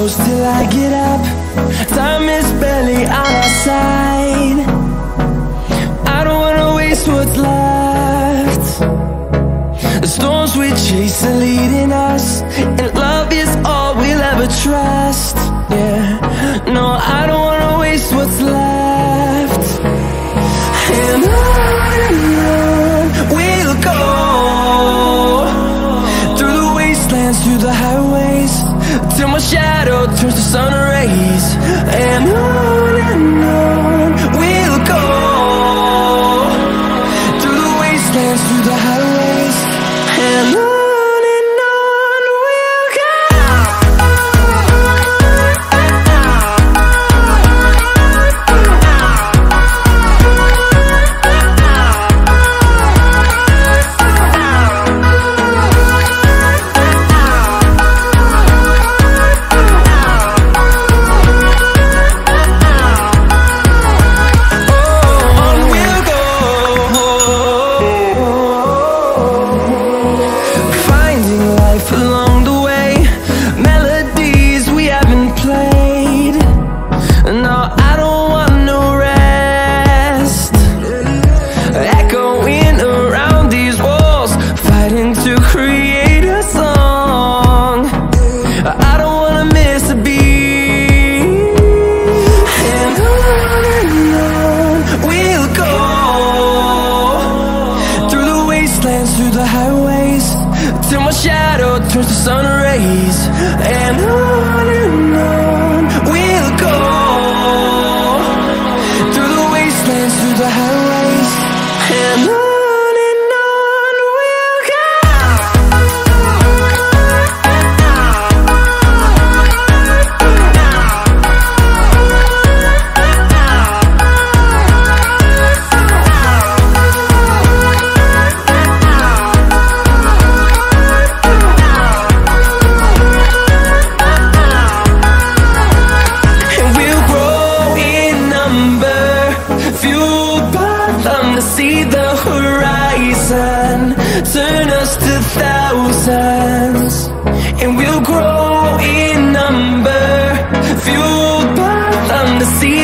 close till I get up. Time is barely on our side. I don't wanna waste what's left. The storms we chase are leading us, and love is all we'll ever trust. Yeah, no, I don't wanna waste what's left. And on we'll go, through the wastelands, through the highways, till my shadow turns to sun rays. And on we'll go, through the wastelands, through the highways, and on we'll go. Through the highways, till my shadow turns to sun rays. And on we'll go, through the wastelands, through the highways, and on we'll go. See the horizon, turn us to thousands, and we'll grow in number, fueled by them to see